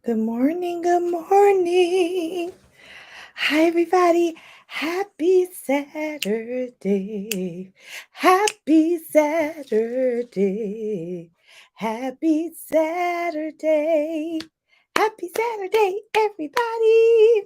Good morning. Good morning. Hi, everybody. Happy Saturday. Happy Saturday. Happy Saturday. Happy Saturday, everybody.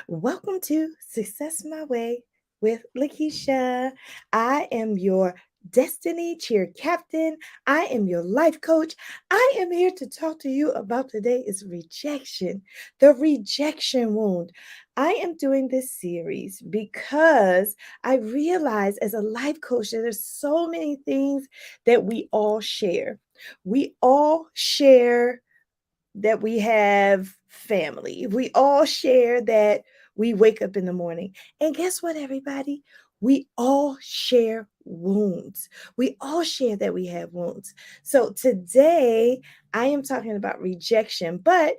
Welcome to Success My Way with Lakisha. I am your Destiny Cheer Captain. I am your life coach. I am here to talk to you about today is rejection, the rejection wound. I am doing this series because I realize as a life coach that there's so many things that we all share. We all share that we have family. We all share that we wake up in the morning. And guess what, everybody? We all share wounds. We all share that we have wounds. So today I am talking about rejection, but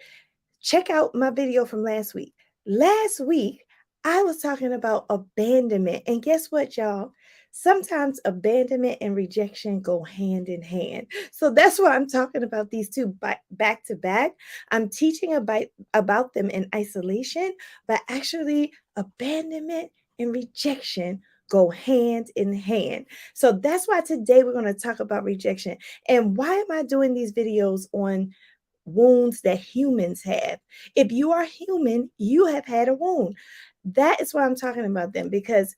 check out my video from last week. Last week, I was talking about abandonment. And guess what, y'all? Sometimes abandonment and rejection go hand in hand. So that's why I'm talking about these two back to back. I'm teaching about them in isolation, but actually, abandonment and rejection go hand in hand. So that's why today we're going to talk about rejection. And why am I doing these videos on wounds that humans have? If you are human, you have had a wound. That is why I'm talking about them, because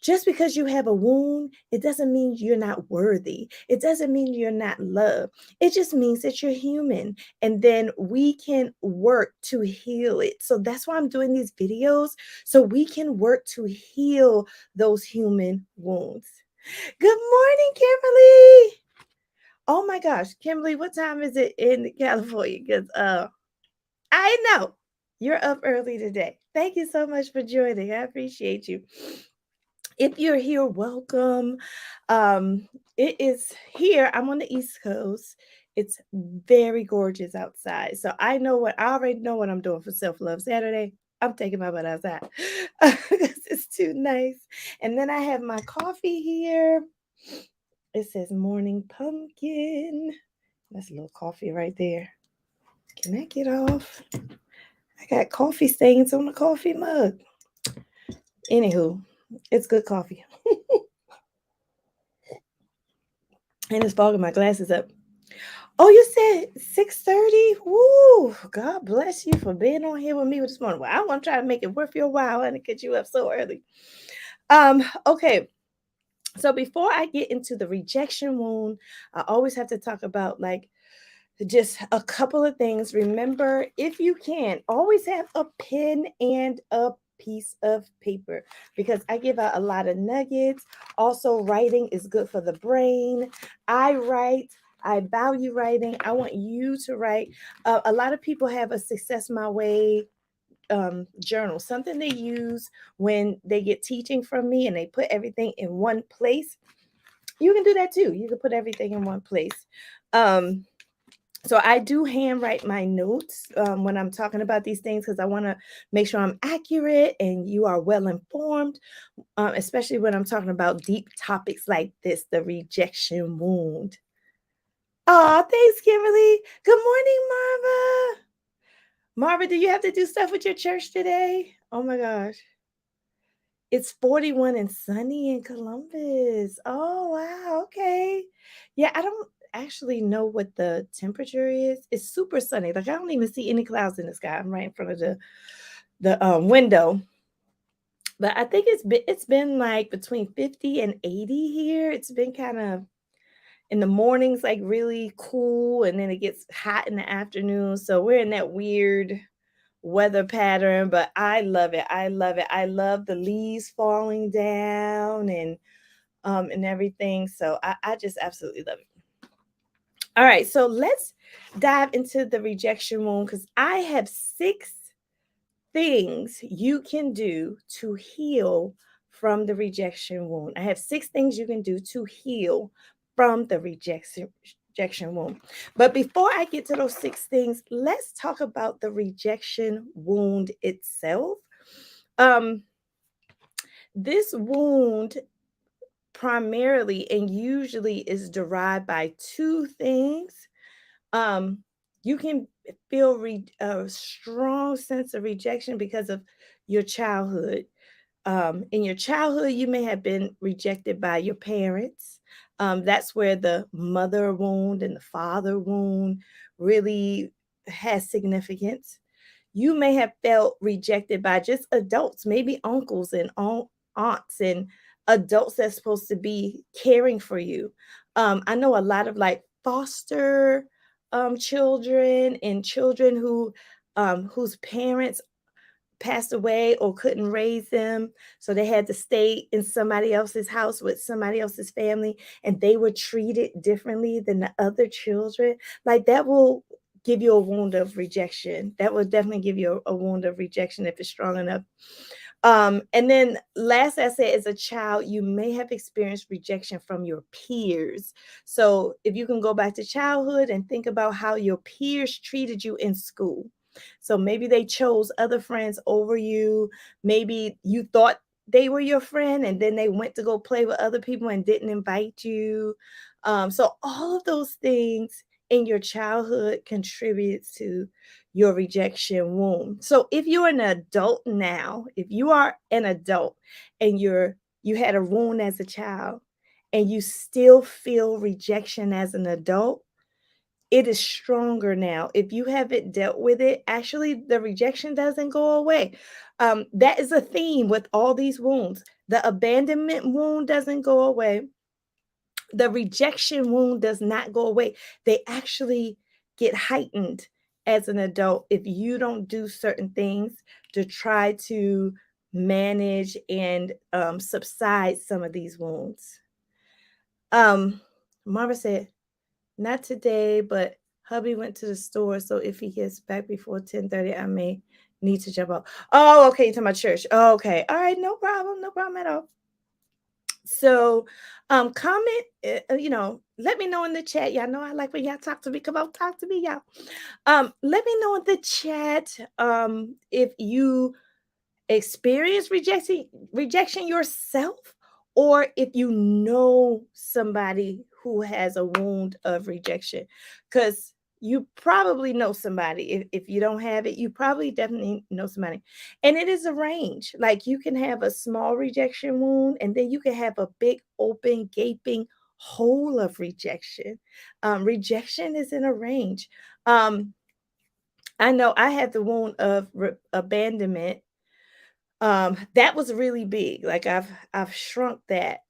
just because you have a wound, it doesn't mean you're not worthy. It doesn't mean you're not loved. It just means that you're human. And then we can work to heal it. So that's why I'm doing these videos, so we can work to heal those human wounds. Good morning, Kimberly. Oh my gosh, Kimberly, what time is it in California? Because I know you're up early today. Thank you so much for joining. I appreciate you. If you're here, welcome. It is here. I'm on the East Coast. It's very gorgeous outside. So I already know what I'm doing for Self-Love Saturday. I'm taking my butt outside. It's too nice. And then I have my coffee here. It says morning pumpkin. That's a little coffee right there. Can I get off? I got coffee stains on the coffee mug. Anywho, it's good coffee. And it's fogging my glasses up. Oh, you said 6:30? Woo! God bless you for being on here with me this morning. Well, I want to try to make it worth your while and get you up so early. Okay. So before I get into the rejection wound, I always have to talk about just a couple of things. Remember, if you can, always have a pen and a piece of paper, because I give out a lot of nuggets. Also, writing is good for the brain. I write. I value writing. I want you to write. A lot of people have a Success My Way journal, something they use when they get teaching from me and they put everything in one place. You can do that too. You can put everything in one place. Um, so I do handwrite my notes when I'm talking about these things, because I want to make sure I'm accurate and you are well informed, especially when I'm talking about deep topics like this, the rejection wound. Oh, thanks, Kimberly. Good morning, Marva. Marva, do you have to do stuff with your church today? Oh my gosh. It's 41 and sunny in Columbus. Oh, wow. Okay. Yeah, I don't actually know what the temperature is. It's super sunny. Like, I don't even see any clouds in the sky. I'm right in front of the window. But I think it's been like between 50 and 80 here. It's been kind of in the mornings, like really cool, and then it gets hot in the afternoon. So we're in that weird weather pattern, but I love it. I love it. I love the leaves falling down and everything. So I just absolutely love it. All right, so let's dive into the rejection wound, because I have 6 things you can do to heal from the rejection wound. I have 6 things you can do to heal from the rejection wound. But before I get to those 6 things, let's talk about the rejection wound itself. Um, this wound primarily and usually is derived by 2 things. Um, You can feel a strong sense of rejection because of your childhood. In your childhood, you may have been rejected by your parents. That's where the mother wound and the father wound really has significance. You may have felt rejected by just adults, maybe uncles and aunts and adults that's supposed to be caring for you. I know a lot of like foster children and children whose parents passed away or couldn't raise them, so they had to stay in somebody else's house with somebody else's family, and they were treated differently than the other children. Like, that will give you a wound of rejection. That will definitely give you a wound of rejection if it's strong enough. And then last, I said, as a child, you may have experienced rejection from your peers. So if you can go back to childhood and think about how your peers treated you in school. So maybe they chose other friends over you. Maybe you thought they were your friend and then they went to go play with other people and didn't invite you. So all of those things in your childhood contributes to your rejection wound. So if you're an adult now, if you are an adult and you had a wound as a child and you still feel rejection as an adult, it is stronger now. If you haven't dealt with it, actually the rejection doesn't go away. That is a theme with all these wounds. The abandonment wound doesn't go away. The rejection wound does not go away. They actually get heightened as an adult if you don't do certain things to try to manage and subside some of these wounds. Um, Marva said, not today, but hubby went to the store, so if he gets back before 10:30, I may need to jump out. Oh, okay, to my church. Oh, okay. All right, no problem at all. So, comment, let me know in the chat. Y'all know I like when y'all talk to me. Come on, talk to me, y'all. Let me know in the chat if you experience rejection yourself, or if you know somebody who has a wound of rejection, because you probably know somebody. If you don't have it, you probably definitely know somebody. And it is a range. Like, you can have a small rejection wound and then you can have a big open gaping hole of rejection. Rejection is in a range. I know I had the wound of abandonment. That was really big. Like, I've shrunk that,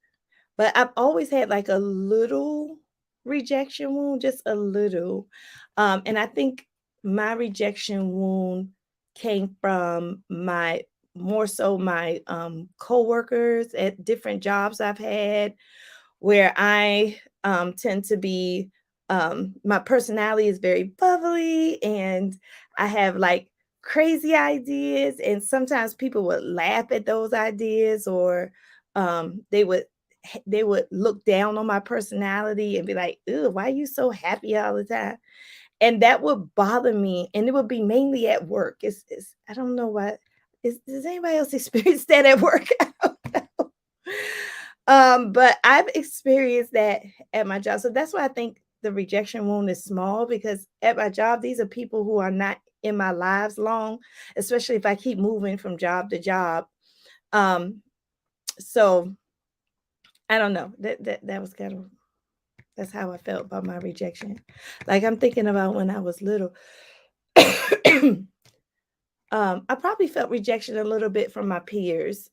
but I've always had like a little rejection wound, just a little. And I think my rejection wound came from my more so my coworkers at different jobs I've had, where I tend to be, my personality is very bubbly and I have like crazy ideas. And sometimes people would laugh at those ideas, or they would look down on my personality and be like, "Ew, why are you so happy all the time?" And that would bother me. And it would be mainly at work. I don't know why. Does anybody else experience that at work? I don't know. But I've experienced that at my job. So that's why I think the rejection wound is small, because at my job, these are people who are not in my lives long, especially if I keep moving from job to job. So I don't know. That was kind of, that's how I felt about my rejection. Like, I'm thinking about when I was little. I probably felt rejection a little bit from my peers.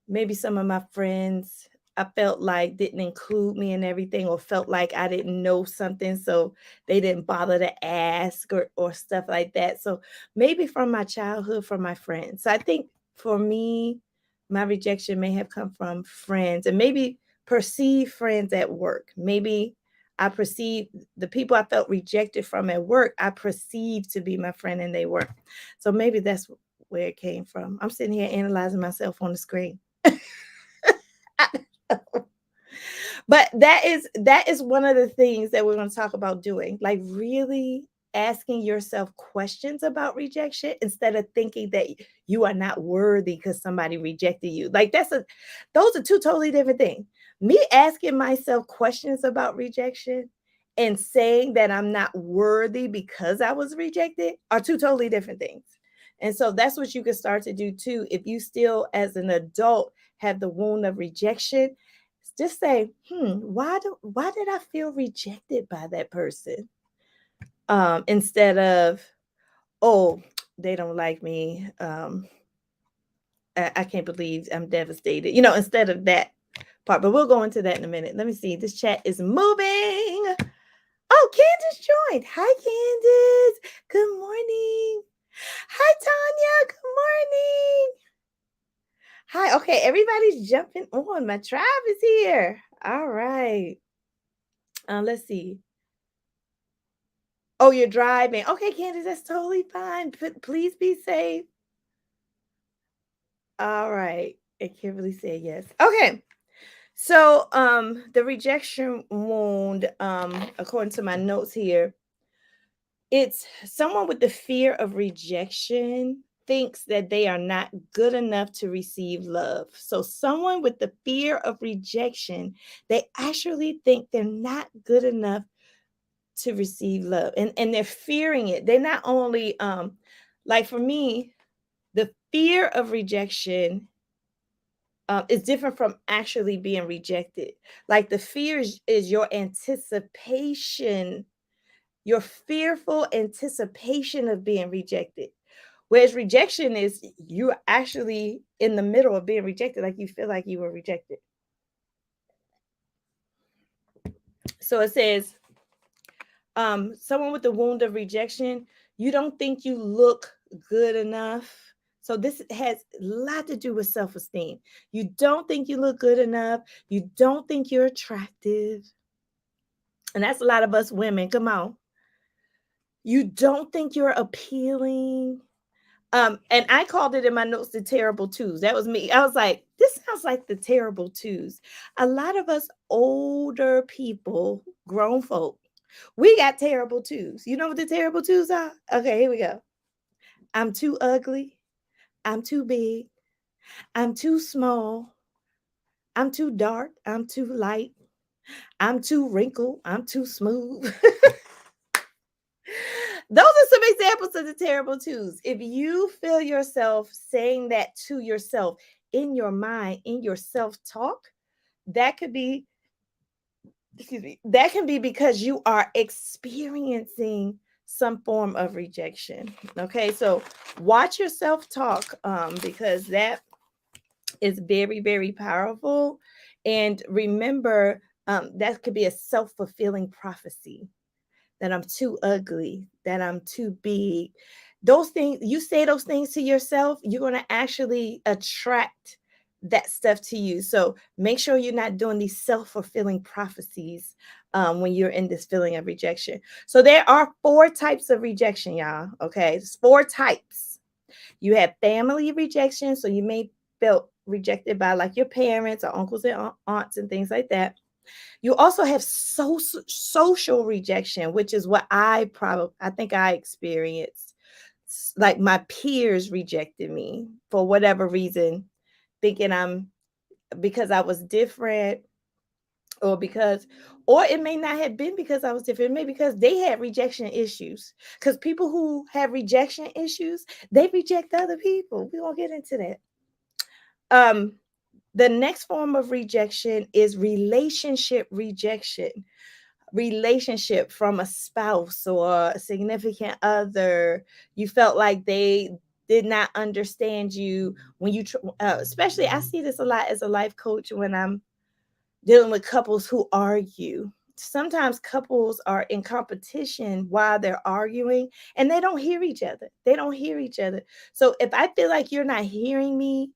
Maybe some of my friends, I felt like, didn't include me in everything, or felt like I didn't know something, so they didn't bother to ask, or stuff like that. So maybe from my childhood, from my friends. So I think for me, my rejection may have come from friends, and maybe perceived friends at work. Maybe I perceived the people I felt rejected from at work, I perceived to be my friend and they weren't. So maybe that's where it came from. I'm sitting here analyzing myself on the screen. But that is one of the things that we're going to talk about doing, like really asking yourself questions about rejection instead of thinking that you are not worthy because somebody rejected you. Like, those are two totally different things. Me asking myself questions about rejection and saying that I'm not worthy because I was rejected are two totally different things. And so that's what you can start to do too. If you still, as an adult, have the wound of rejection, just say, why did I feel rejected by that person? Instead of, oh, they don't like me. I can't believe I'm devastated. Instead of that part. But we'll go into that in a minute. Let me see. This chat is moving. Oh, Candace joined. Hi, Candace. Good morning. Hi, Tanya. Good morning. Hi. Okay, everybody's jumping on. My tribe is here. All right. Let's see. Oh, you're driving. Okay, Candace, that's totally fine. Please be safe. All right. And Kimberly said yes. Okay. So, the rejection wound, according to my notes here, it's someone with the fear of rejection thinks that they are not good enough to receive love. So, someone with the fear of rejection, they actually think they're not good enough to receive love, and they're fearing it. They're not only, like for me, the fear of rejection is different from actually being rejected. Like the fear is your anticipation, your fearful anticipation of being rejected. Whereas rejection is you're actually in the middle of being rejected, like you feel like you were rejected. So it says, someone with the wound of rejection, you don't think you look good enough. So this has a lot to do with self-esteem. You don't think you look good enough. You don't think you're attractive. And that's a lot of us women. Come on. You don't think you're appealing. And I called it in my notes the terrible twos. That was me. I was like, this sounds like the terrible twos. A lot of us older people, grown folk, we got terrible twos. You know what the terrible twos are? Okay, here we go. I'm too ugly. I'm too big. I'm too small. I'm too dark. I'm too light. I'm too wrinkled. I'm too smooth. Those are some examples of the terrible twos. If you feel yourself saying that to yourself in your mind, in your self-talk, that could be, excuse me, that can be because you are experiencing some form of rejection. Okay, so watch your self-talk, because that is very, very powerful. And remember, that could be a self-fulfilling prophecy, that I'm too ugly, that I'm too big. Those things, you say those things to yourself, you're going to actually attract that stuff to you. So make sure you're not doing these self-fulfilling prophecies when you're in this feeling of rejection. So there are 4 types of rejection, y'all. Okay, there's 4 types. You have family rejection. So you may feel rejected by like your parents or uncles and aunts and things like that. You also have social rejection, which is what I think I experienced. Like my peers rejected me for whatever reason, thinking because I was different, or it may not have been because I was different, maybe because they had rejection issues. Because people who have rejection issues, they reject other people. We won't get into that. The next form of rejection is relationship rejection. Relationship from a spouse or a significant other. You felt like they did not understand you when you especially, I see this a lot as a life coach when I'm dealing with couples who argue. Sometimes couples are in competition while they're arguing, and they don't hear each other. So if I feel like you're not hearing me,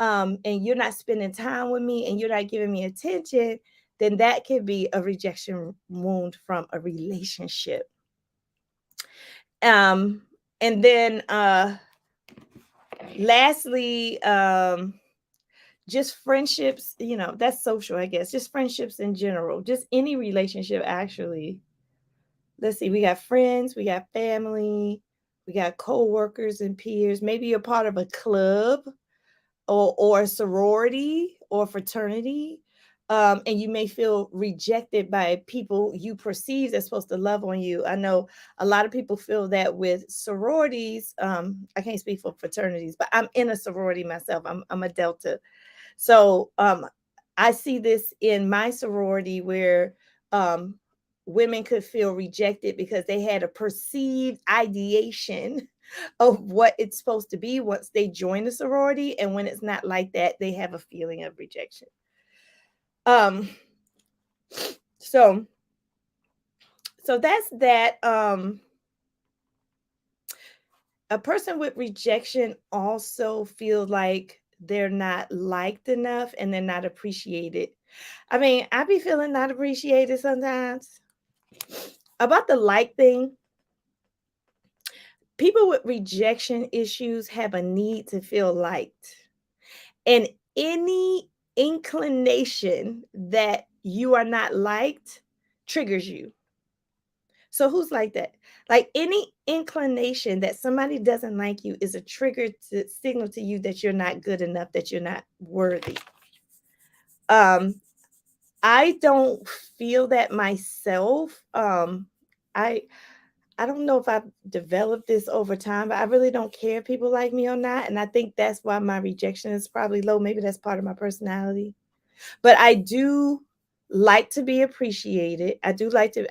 and you're not spending time with me, and you're not giving me attention, then that could be a rejection wound from a relationship. And then lastly, just friendships, that's social, I guess. Just friendships in general, just any relationship, actually. Let's see, we got friends, we got family, we got co-workers and peers. Maybe you're part of a club or a sorority or fraternity. And you may feel rejected by people you perceive that's supposed to love on you. I know a lot of people feel that with sororities. I can't speak for fraternities, but I'm in a sorority myself. I'm a Delta. So I see this in my sorority where um, women could feel rejected because they had a perceived ideation of what it's supposed to be once they join the sorority. And when it's not like that, they have a feeling of rejection. Um, so so that's that. A person with rejection also feels like they're not liked enough and they're not appreciated. I mean, I be feeling not appreciated sometimes. About the like thing, people with rejection issues have a need to feel liked. And any inclination that you are not liked triggers you. So who's like that? Like any inclination that somebody doesn't like you is a trigger to signal to you that you're not good enough, that you're not worthy. Um, I don't feel that myself. I I don't know if I've developed this over time, but I really don't care if people like me or not. And I think that's why my rejection is probably low. Maybe that's part of my personality. But I do like to be appreciated. I do like to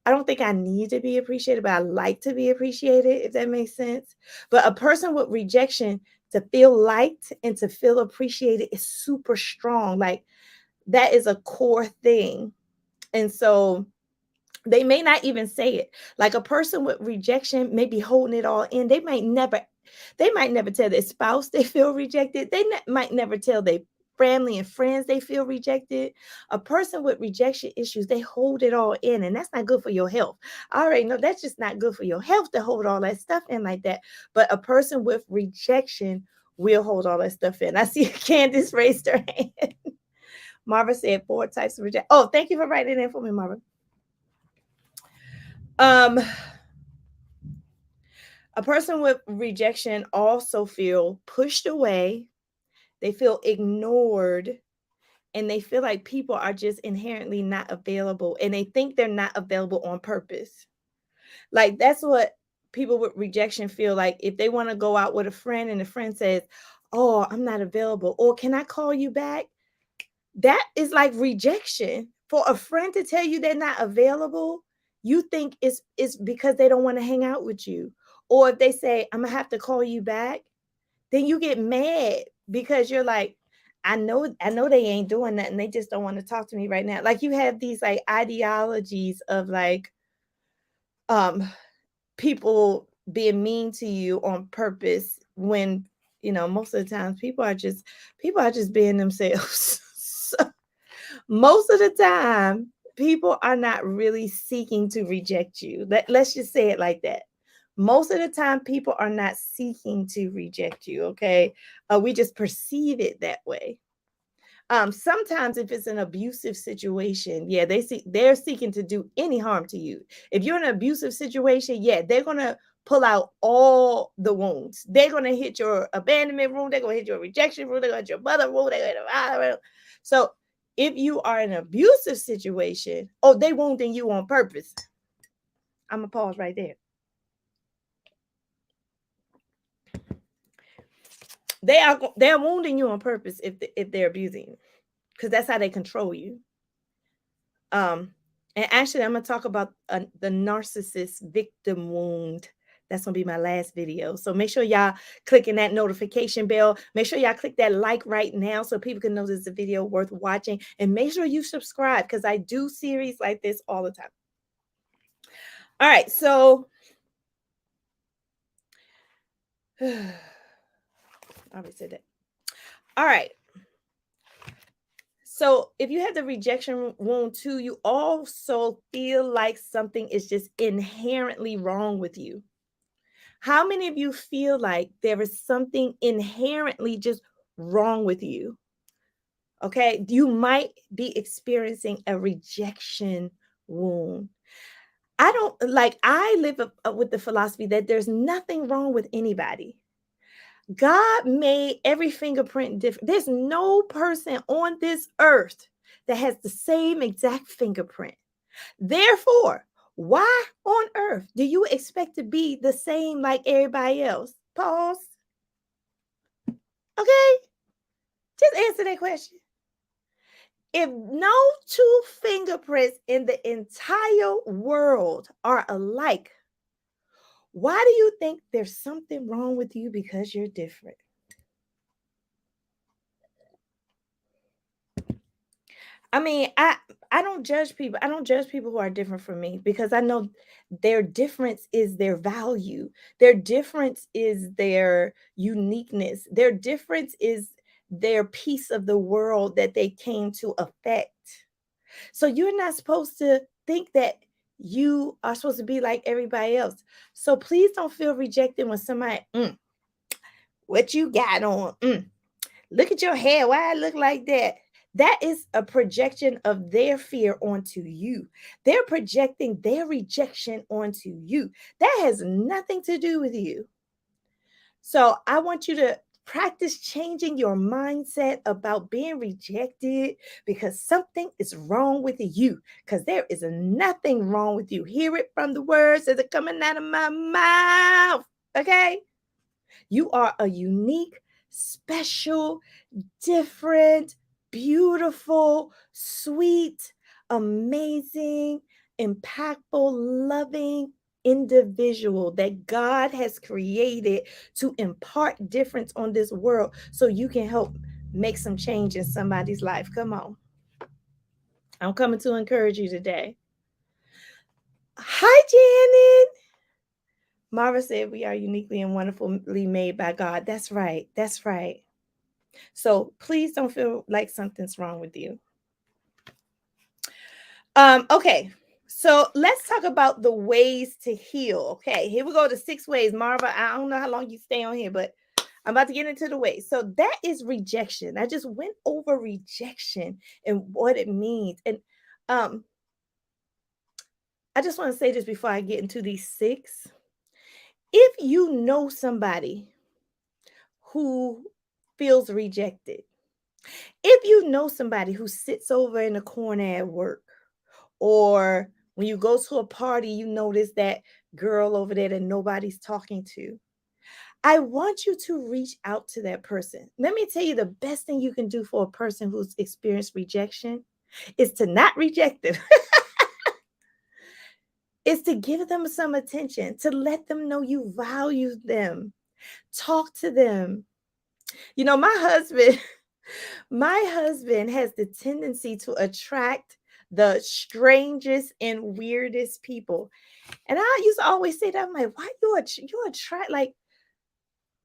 I don't think I need to be appreciated, but I like to be appreciated, if that makes sense. But a person with rejection to feel liked and to feel appreciated is super strong. Like that is a core thing. And so they may not even say it. Like a person with rejection may be holding it all in. They might never tell their spouse they feel rejected. Might never tell their family and friends they feel rejected. A person with rejection issues, they hold it all in, and that's not good for your health. I already know that's just not good for your health to hold all that stuff in like that. But a person with rejection will hold all that stuff in. I see Candace raised her hand. Marva said 4 types of rejection. Oh, thank you for writing it in for me, Marva. Um, a person with rejection also feel pushed away, they feel ignored, and they feel like people are just inherently not available and they think they're not available on purpose. Like that's what people with rejection feel like if they want to go out with a friend and the friend says, "Oh, I'm not available," or "Can I call you back?" That is like rejection. For a friend to tell you they're not available, you think it's because they don't want to hang out with you. Or if they say, "I'm gonna have to call you back," then you get mad because you're like, I know they ain't doing that and they just don't want to talk to me right now. Like you have these like ideologies of like um people being mean to you on purpose when most of the times people are just being themselves. So most of the time, people are not really seeking to reject you. Let's just say it like that. Most of the time, people are not seeking to reject you. Okay, we just perceive it that way. Sometimes, if it's an abusive situation, yeah, they're seeking to do any harm to you. If you're in an abusive situation, yeah, they're gonna pull out all the wounds. They're gonna hit your abandonment wound. They're gonna hit your rejection wound. They're gonna hit your mother wound. They're gonna so if you are in an abusive situation, oh, they wounding you on purpose. I'm gonna pause right there. They're wounding you on purpose if they're abusing you, because that's how they control you. Um, and actually, I'm gonna talk about the narcissist victim wound. That's gonna be my last video. So make sure y'all clicking that notification bell. Make sure y'all click that like right now so people can know this is a video worth watching. And make sure you subscribe because I do series like this all the time. All right, so I already said that. All right. So if you have the rejection wound too, you also feel like something is just inherently wrong with you. How many of you feel like there is something inherently just wrong with you? Okay, you might be experiencing a rejection wound. I live with the philosophy that there's nothing wrong with anybody. God made every fingerprint different. There's no person on this earth that has the same exact fingerprint. Therefore, why on earth do you expect to be the same like everybody else? Pause. Okay? Just answer that question. If no two fingerprints in the entire world are alike, why do you think there's something wrong with you because you're different? I mean, I don't judge people. I don't judge people who are different from me because I know their difference is their value. Their difference is their uniqueness. Their difference is their piece of the world that they came to affect. So you're not supposed to think that you are supposed to be like everybody else. So please don't feel rejected when somebody, what you got on? Look at your hair. Why I look like that? That is a projection of their fear onto you. They're projecting their rejection onto you. That has nothing to do with you. So I want you to practice changing your mindset about being rejected because something is wrong with you, because there is nothing wrong with you. Hear it from the words that are coming out of my mouth. Okay? You are a unique, special, different, beautiful, sweet, amazing, impactful, loving individual that God has created to impart difference on this world so you can help make some change in somebody's life. Come on. I'm coming to encourage you today. Hi, Janet. Mara said we are uniquely and wonderfully made by God. That's right. That's right. So please don't feel like something's wrong with you. Okay. So let's talk about the ways to heal. Okay, here we go to 6 ways. Marva, I don't know how long you stay on here, but I'm about to get into the ways. So that is rejection. I just went over rejection and what it means. And I just want to say this before I get into these 6. If you know somebody who feels rejected, if you know somebody who sits over in the corner at work, or when you go to a party, you notice that girl over there that nobody's talking to, I want you to reach out to that person. Let me tell you, the best thing you can do for a person who's experienced rejection is to not reject them. Is to give them some attention, to let them know you value them. Talk to them. You know, my husband has the tendency to attract the strangest and weirdest people. And I used to always say that, I'm like, why you attract, like,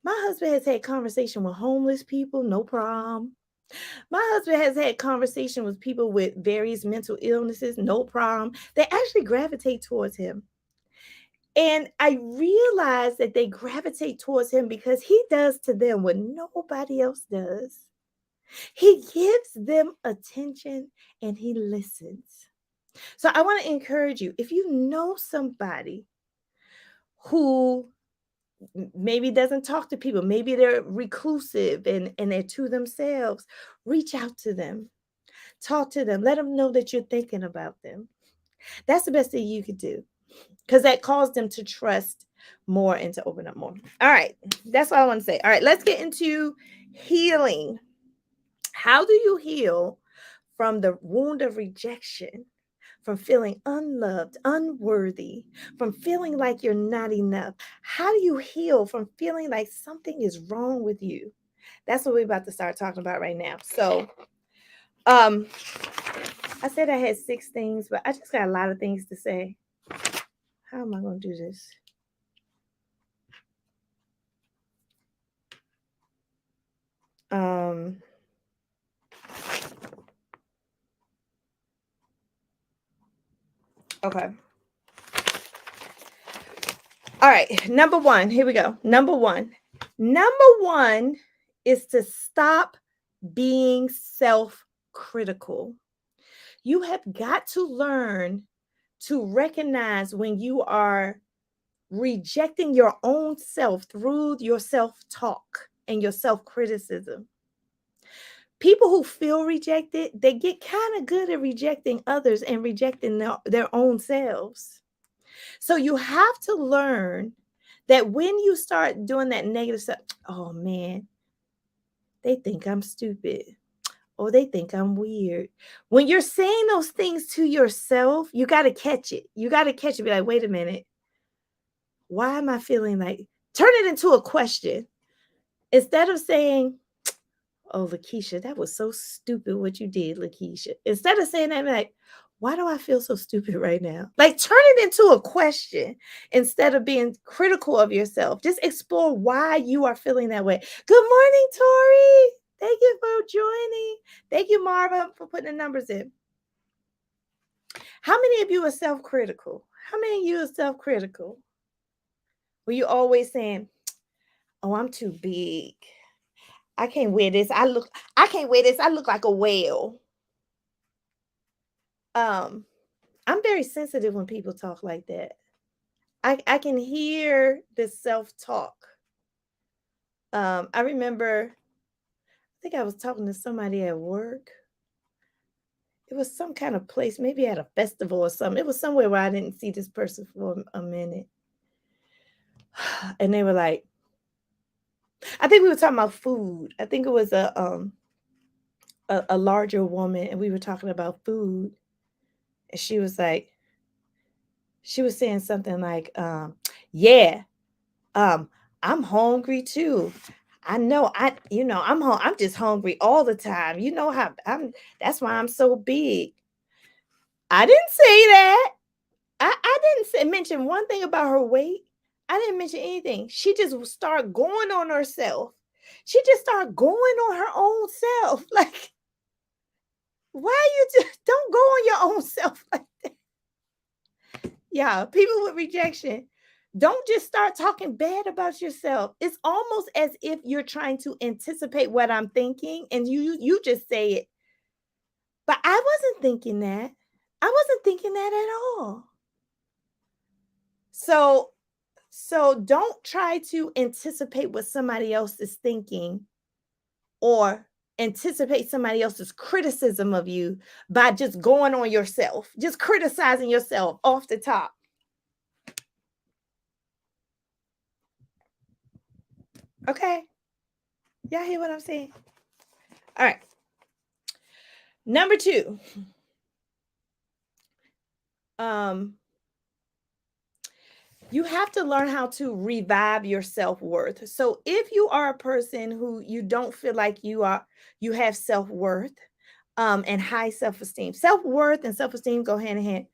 my husband has had conversation with homeless people, no problem. My husband has had conversation with people with various mental illnesses, no problem. They actually gravitate towards him. And I realize that they gravitate towards him because he does to them what nobody else does. He gives them attention and he listens. So I want to encourage you, if you know somebody who maybe doesn't talk to people, maybe they're reclusive and they're to themselves, reach out to them, talk to them, let them know that you're thinking about them. That's the best thing you could do because that caused them to trust more and to open up more. All right, that's all I want to say. All right, let's get into healing. How do you heal from the wound of rejection, from feeling unloved, unworthy, from feeling like you're not enough? How do you heal from feeling like something is wrong with you? That's what we're about to start talking about right now. So, I said I had 6 things, but I just got a lot of things to say. How am I going to do this? Okay. All right. Number 1. Here we go. Number 1. Number 1 is to stop being self-critical. You have got to learn to recognize when you are rejecting your own self through your self-talk and your self-criticism. people who feel rejected, they get kind of good at rejecting others and rejecting their own selves. So you have to learn that when you start doing that negative stuff, oh man, they think I'm stupid. Or they think I'm weird. When you're saying those things to yourself, you got to catch it. You got to catch it. Be like, wait a minute. Why am I feeling like, turn it into a question. Instead of saying, oh, Lakisha, that was so stupid what you did, Lakisha. Instead of saying that, like, why do I feel so stupid right now? Like, turn it into a question instead of being critical of yourself. Just explore why you are feeling that way. Good morning, Tori. Thank you for joining. Thank you, Marva, for putting the numbers in. How many of you are self-critical? How many of you are self-critical? Were you always saying, oh, I'm too big. I can't wear this. I can't wear this. I look like a whale. I'm very sensitive when people talk like that. I can hear the self-talk. I remember, I think I was talking to somebody at work. It was some kind of place, maybe at a festival or something. It was somewhere where I didn't see this person for a minute. And they were like, I think we were talking about food. I think it was a larger woman, and we were talking about food. And she was saying something like, yeah, I'm hungry too. I'm I'm just hungry all the time. You know how that's why I'm so big. I didn't say that. I didn't mention one thing about her weight. I didn't mention anything. She just started going on herself. She just started going on her own self. Like, why you just don't go on your own self like that? Yeah, people with rejection, don't just start talking bad about yourself. It's almost as if you're trying to anticipate what I'm thinking and you just say it. But I wasn't thinking that. I wasn't thinking that at all. So don't try to anticipate what somebody else is thinking or anticipate somebody else's criticism of you by just going on yourself, just criticizing yourself off the top. Okay. Y'all hear what I'm saying? All right. Number 2. You have to learn how to revive your self-worth. So if you are a person who you don't feel like you have self-worth, and high self-esteem. Self-worth and self-esteem go hand in hand.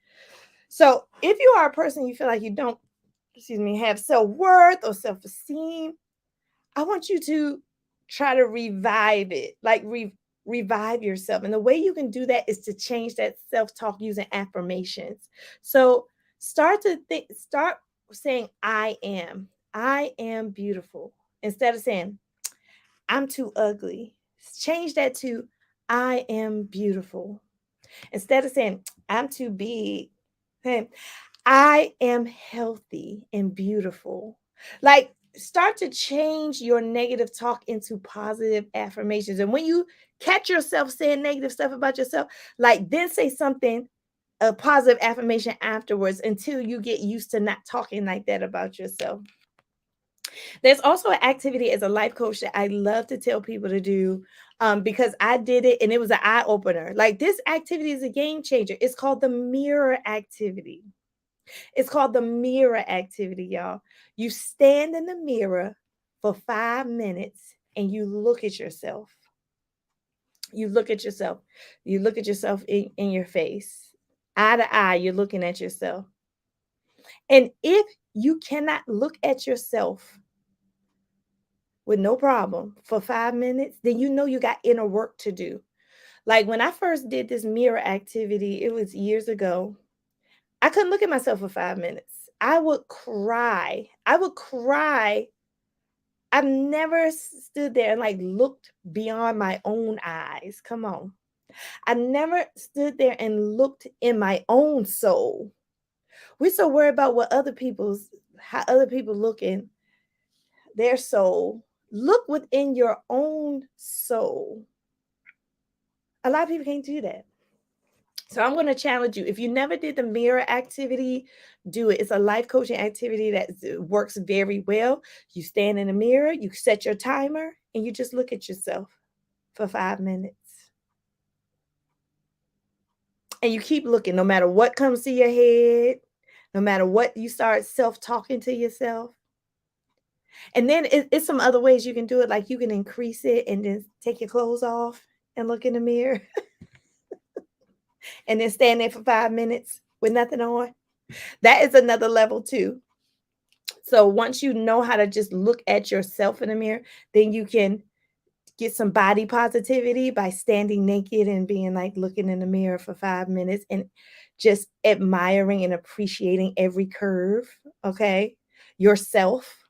So if you are a person you feel like you don't, have self-worth or self-esteem, I want you to try to revive it, like revive yourself. And the way you can do that is to change that self-talk using affirmations. So start saying, I am beautiful. Instead of saying, I'm too ugly. Change that to, I am beautiful. Instead of saying, I'm too big, hey, I am healthy and beautiful. Like, start to change your negative talk into positive affirmations. And when you catch yourself saying negative stuff about yourself, like, then say something, a positive affirmation afterwards until you get used to not talking like that about yourself. There's also an activity as a life coach that I love to tell people to do, because I did it and it was an eye opener. Like, this activity is a game changer. It's called the mirror activity. It's called the mirror activity, y'all. You stand in the mirror for 5 minutes and you look at yourself. You look at yourself. You look at yourself in your face. Eye to eye, you're looking at yourself. And if you cannot look at yourself with no problem for 5 minutes, then you know you got inner work to do. Like, when I first did this mirror activity, it was years ago. I couldn't look at myself for 5 minutes. I would cry. I would cry. I've never stood there and like looked beyond my own eyes. Come on. I never stood there and looked in my own soul. We're so worried about how other people look in their soul. Look within your own soul. A lot of people can't do that. So I'm going to challenge you. If you never did the mirror activity, do it. It's a life coaching activity that works very well. You stand in the mirror, you set your timer, and you just look at yourself for 5 minutes. And you keep looking no matter what comes to your head, no matter what you start self-talking to yourself. And then it's some other ways you can do it. Like you can increase it and then take your clothes off and look in the mirror and then stand there for 5 minutes with nothing on. That is another level too. So once you know how to just look at yourself in the mirror, then you can get some body positivity by standing naked and being like looking in the mirror for 5 minutes and just admiring and appreciating every curve, okay? Yourself.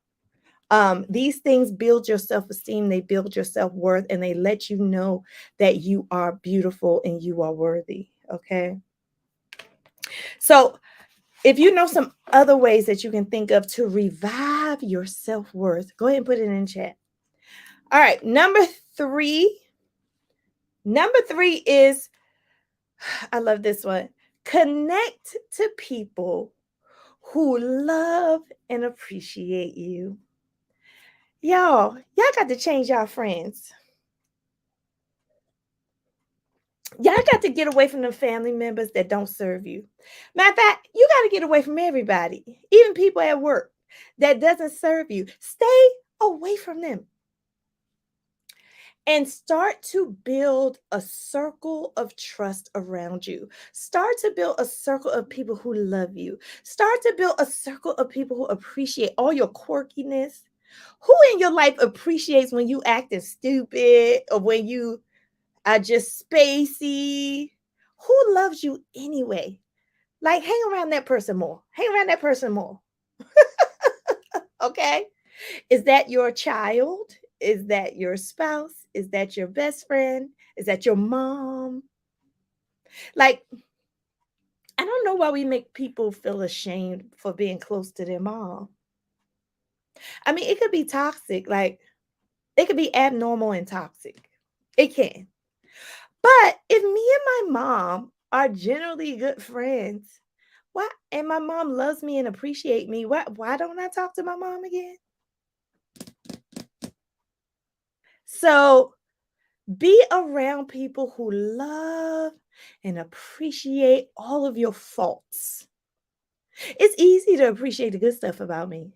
These things build your self-esteem, they build your self-worth, and they let you know that you are beautiful and you are worthy, okay? So if you know some other ways that you can think of to revive your self-worth, go ahead and put it in chat. All right, number three. Number three is, I love this one. Connect to people who love and appreciate you. Y'all got to change y'all friends. Y'all got to get away from the family members that don't serve you. Matter of fact, you got to get away from everybody, even people at work that doesn't serve you. Stay away from them. And start to build a circle of trust around you. Start to build a circle of people who love you. Start to build a circle of people who appreciate all your quirkiness. Who in your life appreciates when you acting stupid or when you are just spacey? Who loves you anyway? Like, hang around that person more. Hang around that person more. Okay? Is that your child? Is that your spouse? Is that your best friend? Is that your mom? Like, I don't know why we make people feel ashamed for being close to their mom. I mean, it could be toxic. Like, it could be abnormal and toxic. It can. But if me and my mom are generally good friends, why? And my mom loves me and appreciate me, why don't I talk to my mom again? So be around people who love and appreciate all of your faults. It's easy to appreciate the good stuff about me,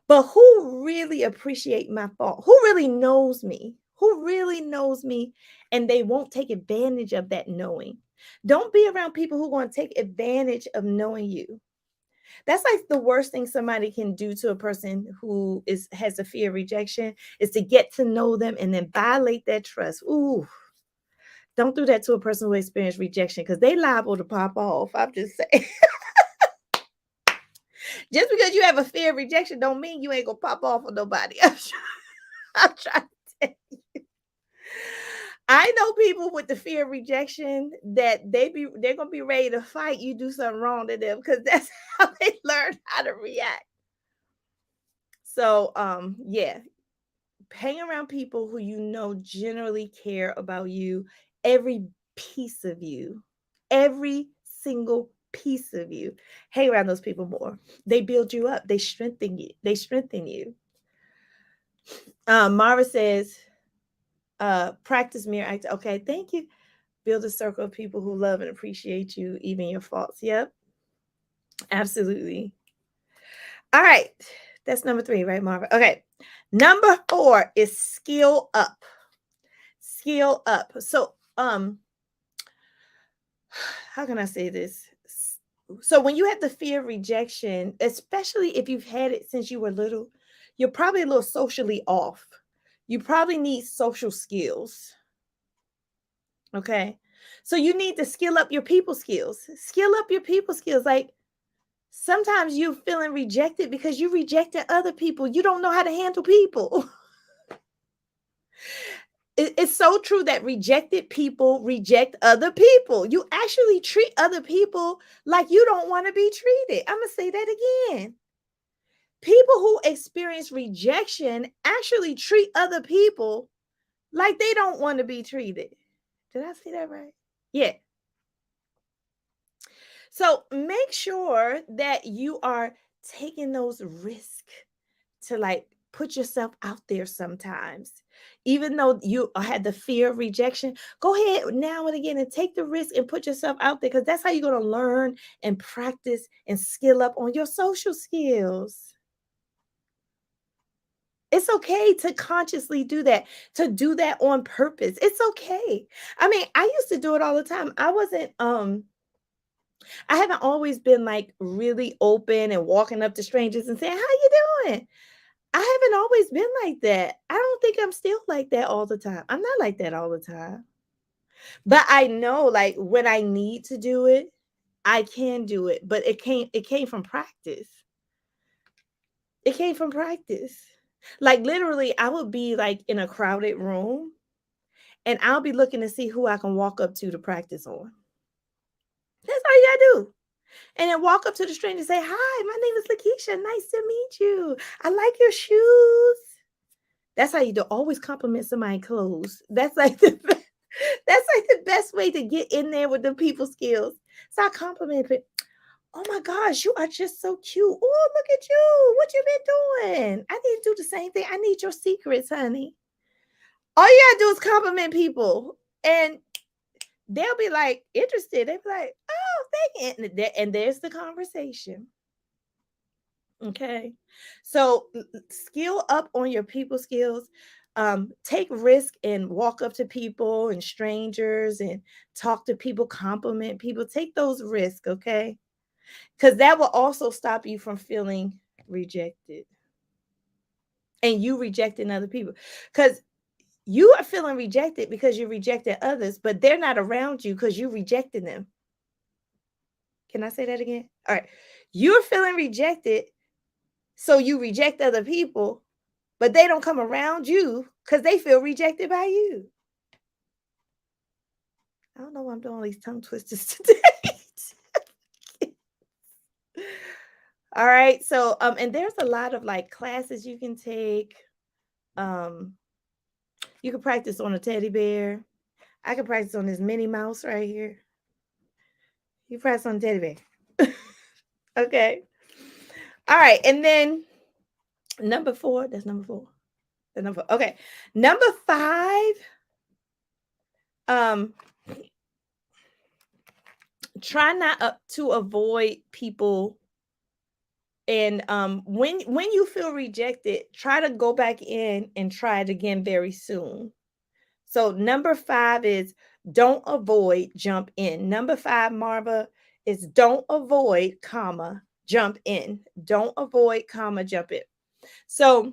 but who really appreciate my fault? Who really knows me? Who really knows me and they won't take advantage of that knowing? Don't be around people who want to take advantage of knowing you. That's like the worst thing somebody can do to a person who has a fear of rejection is to get to know them and then violate that trust. Ooh, don't do that to a person who experienced rejection because they liable to pop off. I'm just saying. Just because you have a fear of rejection don't mean you ain't gonna pop off on nobody. I'm trying to tell you. I know people with the fear of rejection that they're gonna be ready to fight you do something wrong to them because that's how they learn how to react. So yeah, hang around people who you know generally care about you, every piece of you, every single piece of you. Hang around those people more. They build you up. They strengthen you. They strengthen you. Mara says, practice mirror act. Okay, thank you. Build a circle of people who love and appreciate you, even your faults. Yep, absolutely. All right, that's number 3, right, Marva? Okay, number 4 is skill up. Skill up. So, how can I say this? So when you have the fear of rejection, especially if you've had it since you were little, you're probably a little socially off. You probably need social skills. Okay. So you need to skill up your people skills. Skill up your people skills. Like sometimes you're feeling rejected because you rejected other people. You don't know how to handle people. It's so true that rejected people reject other people. You actually treat other people like you don't want to be treated. I'm going to say that again. People who experience rejection actually treat other people like they don't want to be treated. Did I say that right? Yeah. So make sure that you are taking those risks to like put yourself out there sometimes. Even though you had the fear of rejection, go ahead now and again and take the risk and put yourself out there because that's how you're going to learn and practice and skill up on your social skills. It's okay to consciously do that, to do that on purpose. It's okay. I mean, I used to do it all the time. I haven't always been like really open and walking up to strangers and saying, "How you doing?" I haven't always been like that. I don't think I'm still like that all the time. I'm not like that all the time. But I know like when I need to do it, I can do it. But it came from practice. It came from practice. Like literally, I would be like in a crowded room and I'll be looking to see who I can walk up to practice on. That's all you gotta do. And then walk up to the stranger and say, "Hi, my name is Lakisha. Nice to meet you. I like your shoes." That's how you do. Always compliment somebody's clothes. That's like that's like the best way to get in there with the people skills. So I compliment people. "Oh my gosh, you are just so cute. Oh, look at you. What you been doing? I need to do the same thing. I need your secrets, honey." All you gotta do is compliment people. And they'll be like interested. They'll be like, "Oh, thank you." And there's the conversation. Okay. So skill up on your people skills. Take risk and walk up to people and strangers and talk to people, compliment people. Take those risks, okay? Because that will also stop you from feeling rejected and you rejecting other people. Because you are feeling rejected because you rejected others, but they're not around you because you rejected them. Can I say that again? All right. You're feeling rejected, so you reject other people, but they don't come around you because they feel rejected by you. I don't know why I'm doing all these tongue twisters today. All right. So and there's a lot of like classes you can take. Um, you can practice on a teddy bear. I can practice on this Minnie Mouse right here. You practice on a teddy bear. Okay. All right. And then number four, that's number four. The number okay. Number five. Um, try not to avoid people. And when you feel rejected, try to go back in and try it again very soon. So number five is don't avoid, jump in. Number five, Marva, is don't avoid, comma, jump in. Don't avoid, comma, jump in. So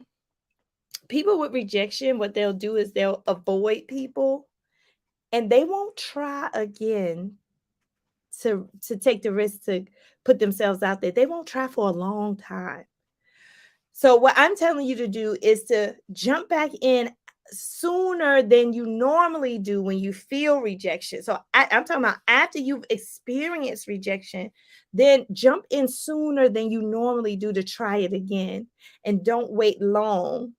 people with rejection, what they'll do is they'll avoid people and they won't try again to take the risk to put themselves out there. They won't try for a long time. So what I'm telling you to do is to jump back in sooner than you normally do when you feel rejection. So I'm talking about after you've experienced rejection, then jump in sooner than you normally do to try it again. And don't wait long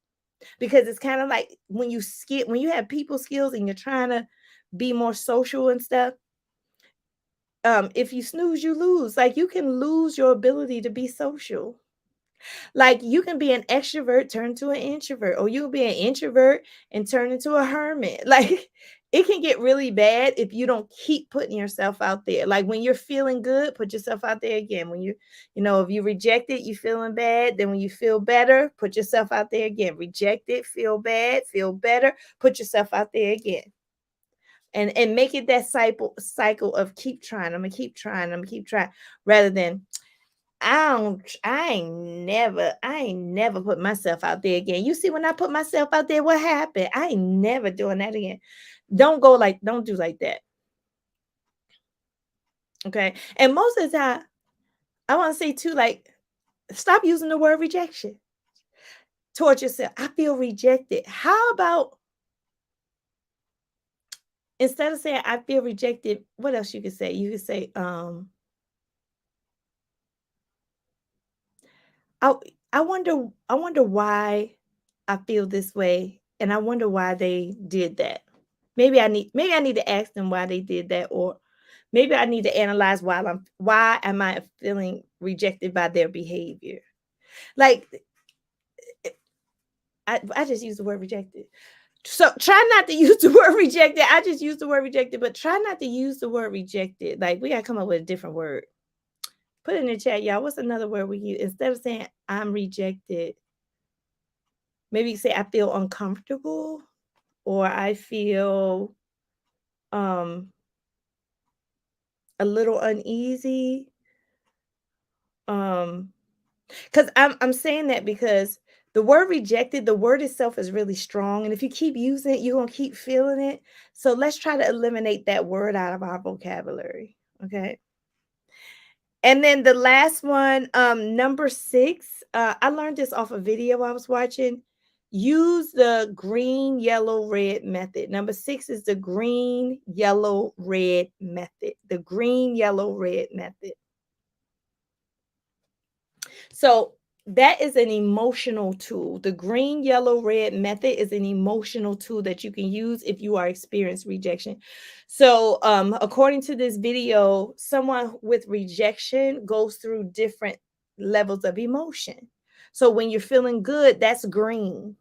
because it's kind of like when when you have people skills and you're trying to be more social and stuff. If you snooze, you lose. Like you can lose your ability to be social. Like you can be an extrovert, turn to an introvert, or you can be an introvert and turn into a hermit. Like it can get really bad if you don't keep putting yourself out there. Like when you're feeling good, put yourself out there again. When if you reject it, you feeling bad. Then when you feel better, put yourself out there again. Reject it, feel bad, feel better, put yourself out there again. And make it that cycle of keep trying. I'm gonna keep trying. I'm gonna keep trying rather than I ain't never put myself out there again. You see, when I put myself out there, what happened? I ain't never doing that again. Don't do like that. Okay. And most of the time, I want to say too, like, stop using the word rejection towards yourself. I feel rejected. How about instead of saying I feel rejected, what else you could say? You could say, I I wonder why I feel this way, and I wonder why they did that. Maybe I need to ask them why they did that, or maybe I need to analyze why am I feeling rejected by their behavior. Like I just use the word rejected. So try not to use the word rejected. I just use the word rejected, but try not to use the word rejected. Like, we gotta come up with a different word. Put it in the chat, y'all. What's another word we use? Instead of saying I'm rejected, maybe say I feel uncomfortable, or I feel um a little uneasy. Because I'm saying that because the word rejected, the word itself is really strong. And if you keep using it, you're gonna keep feeling it. So let's try to eliminate that word out of our vocabulary. Okay. And then the last one, number 6, I learned this off a video I was watching. Use the green, yellow, red method. Number 6 is the green, yellow, red method. The green, yellow, red method. So that is an emotional tool. The green, yellow, red method is an emotional tool that you can use if you are experiencing rejection. So, according to this video, someone with rejection goes through different levels of emotion. So when you're feeling good, that's green.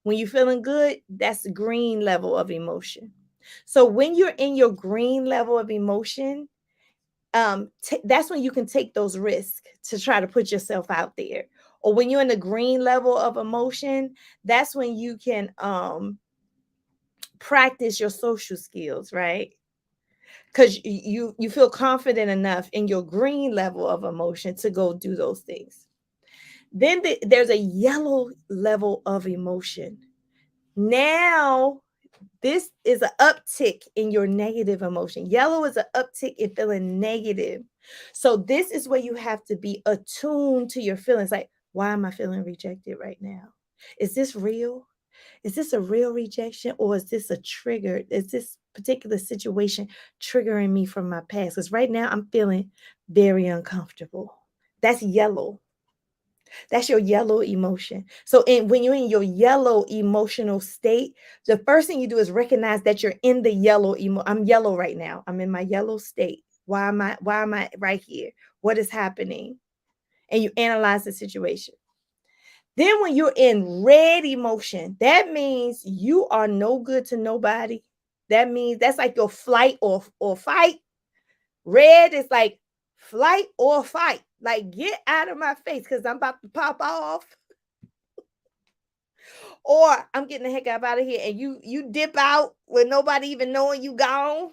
When you're feeling good, that's green level of emotion. So when you're in your green level of emotion, that's when you can take those risks to try to put yourself out there. Or when you're in the green level of emotion, that's when you can practice your social skills, right? Because you feel confident enough in your green level of emotion to go do those things. Then there's a yellow level of emotion. Now this is an uptick in your negative emotion. Yellow is an uptick in feeling negative. So this is where you have to be attuned to your feelings. Like, why am I feeling rejected right now? Is this real? Is this a real rejection, or is this a trigger? Is this particular situation triggering me from my past? Because right now I'm feeling very uncomfortable. That's yellow. That's your yellow emotion. So when you're in your yellow emotional state, the first thing you do is recognize that you're in the yellow I'm yellow right now. I'm in my yellow state. Why am I right here? What is happening? And you analyze the situation. Then when you're in red emotion, that means you are no good to nobody. That means that's like your flight or fight. Red is like flight or fight. Like, get out of my face because I'm about to pop off. Or I'm getting the heck out of here, and you dip out with nobody even knowing you gone.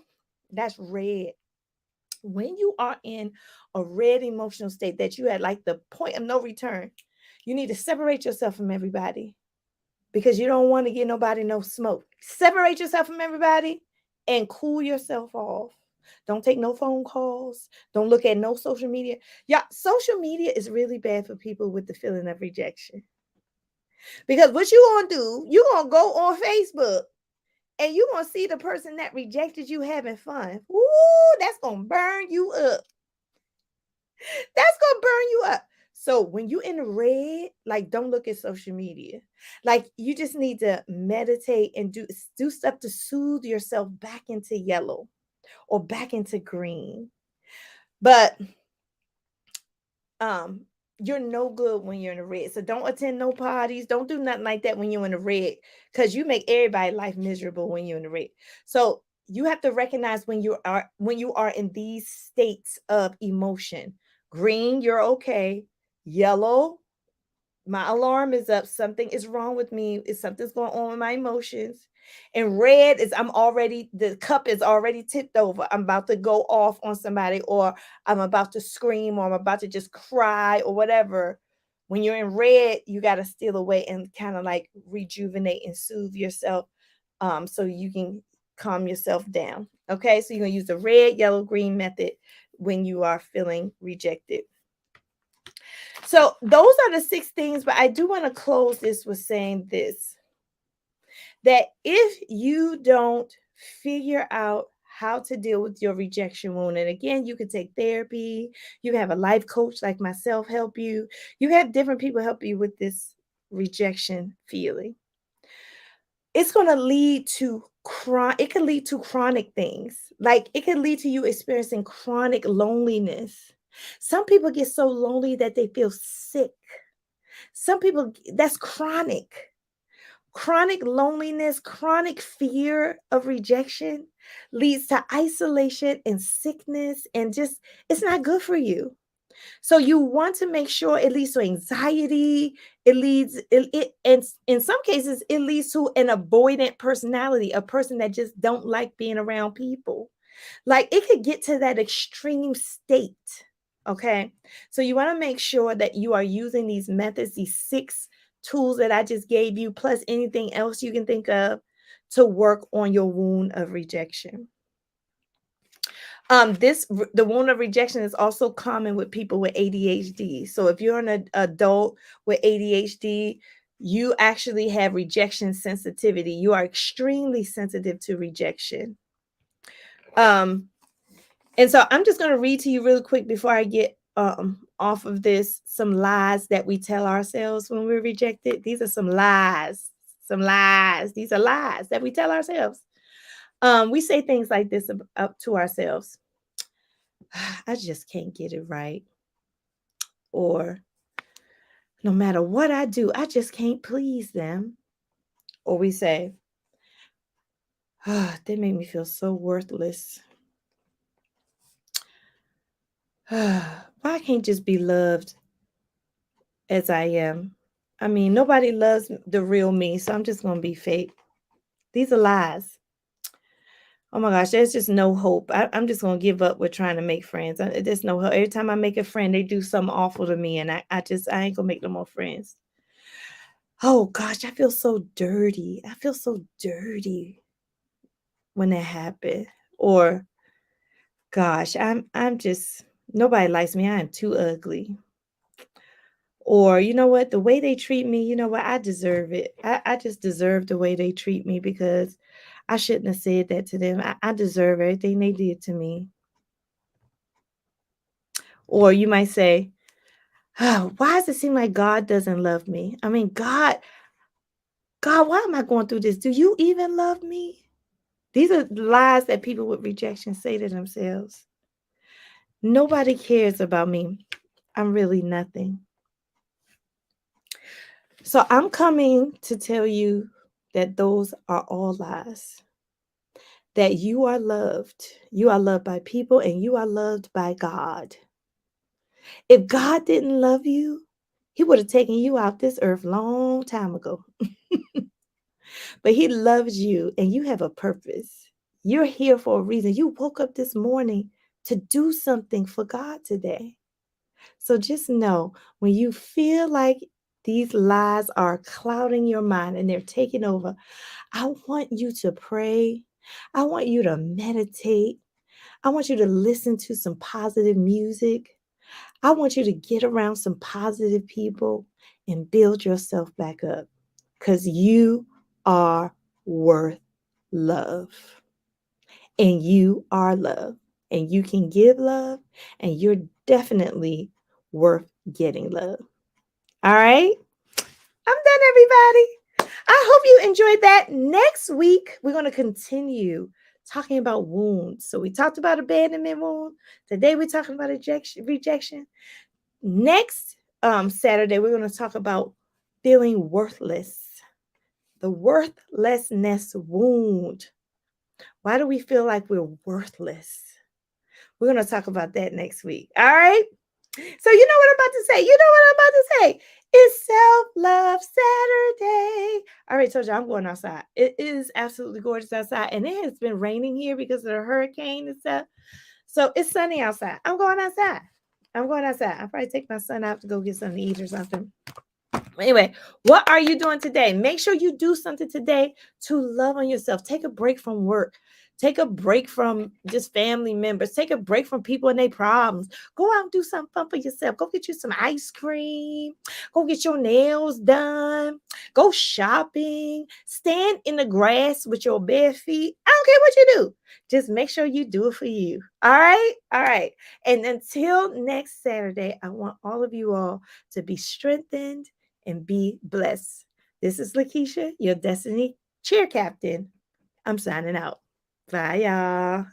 That's red. When you are in a red emotional state that you had like the point of no return, you need to separate yourself from everybody because you don't want to get nobody no smoke. Separate yourself from everybody and cool yourself off. Don't take no phone calls. Don't look at no social media. Yeah, social media is really bad for people with the feeling of rejection. Because what you gonna do, you gonna go on Facebook and you gonna see the person that rejected you having fun. Ooh, that's gonna burn you up. That's gonna burn you up. So when you in the red, like, don't look at social media. Like, you just need to meditate and do stuff to soothe yourself back into yellow or back into green. But um you're no good when you're in the red. So don't attend no parties. Don't do nothing like that when you're in the red, because you make everybody life miserable when you're in the red. So you have to recognize when you are in these states of emotion. Green, you're okay. Yellow, my alarm is up. Something is wrong with me. Is something's going on with my emotions. And red is the cup is already tipped over. I'm about to go off on somebody, or I'm about to scream, or I'm about to just cry, or whatever. When you're in red, you got to steal away and kind of like rejuvenate and soothe yourself, so you can calm yourself down. Okay, so you're going to use the red, yellow, green method when you are feeling rejected. So those are the 6 things, but I do want to close this with saying this, that if you don't figure out how to deal with your rejection wound, and again, you can take therapy, you can have a life coach like myself help you, you have different people help you with this rejection feeling. It's going to lead to it can lead to chronic things. Like it can lead to you experiencing chronic loneliness. Some people get so lonely that they feel sick. Some people, that's chronic. Chronic loneliness, chronic fear of rejection leads to isolation and sickness, and just, it's not good for you. So you want to make sure it leads to anxiety. And in some cases, it leads to an avoidant personality, a person that just don't like being around people. Like it could get to that extreme state. Okay. So you want to make sure that you are using these methods, these 6 tools that I just gave you, plus anything else you can think of to work on your wound of rejection. The wound of rejection is also common with people with ADHD. So if you're an adult with ADHD, you actually have rejection sensitivity. You are extremely sensitive to rejection. And so I'm just going to read to you really quick before I get off of this, some lies that we tell ourselves when we're rejected. These are some lies. These are lies that we tell ourselves. We say things like this up to ourselves. I just can't get it right. Or no matter what I do, I just can't please them. Or we say, they make me feel so worthless. Why I can't just be loved as I am? I mean, nobody loves the real me, so I'm just going to be fake. These are lies. Oh my gosh, there's just no hope. I'm just going to give up with trying to make friends. There's no hope. Every time I make a friend, they do something awful to me, and I ain't going to make no more friends. Oh gosh, I feel so dirty. I feel so dirty when that happened. Or gosh, I'm just, nobody likes me. I am too ugly. Or you know what, the way they treat me, you know what, I deserve it. I just deserve the way they treat me because I shouldn't have said that to them. I deserve everything they did to me. Or you might say, oh, why does it seem like God doesn't love me? I mean, God, why am I going through this? Do you even love me? These are lies that people with rejection say to themselves. Nobody cares about me. I'm really nothing. So I'm coming to tell you that those are all lies. That you are loved. You are loved by people and you are loved by God. If God didn't love you, he would have taken you out this earth long time ago. But he loves you and you have a purpose. You're here for a reason. You woke up this morning to do something for God today. So just know when you feel like these lies are clouding your mind and they're taking over, I want you to pray. I want you to meditate. I want you to listen to some positive music. I want you to get around some positive people and build yourself back up because you are worth love. And you are love. And you can give love. And you're definitely worth getting love. All right? I'm done, everybody. I hope you enjoyed that. Next week, we're going to continue talking about wounds. So we talked about abandonment wound. Today, we're talking about rejection. Next Saturday, we're going to talk about feeling worthless. The worthlessness wound. Why do we feel like we're worthless? We're going to talk about that next week. All right? So you know what I'm about to say. It's Self-Love Saturday. I already told you I'm going outside. It is absolutely gorgeous outside. And it has been raining here because of the hurricane and stuff. So it's sunny outside. I'm going outside. I'll probably take my son out to go get something to eat or something. Anyway, what are you doing today? Make sure you do something today to love on yourself. Take a break from work. Take a break from just family members. Take a break from people and their problems. Go out and do something fun for yourself. Go get you some ice cream. Go get your nails done. Go shopping. Stand in the grass with your bare feet. I don't care what you do. Just make sure you do it for you. All right? All right. And until next Saturday, I want all of you all to be strengthened and be blessed. This is Lakisha, your Destiny Cheer Captain. I'm signing out. Bye, y'all.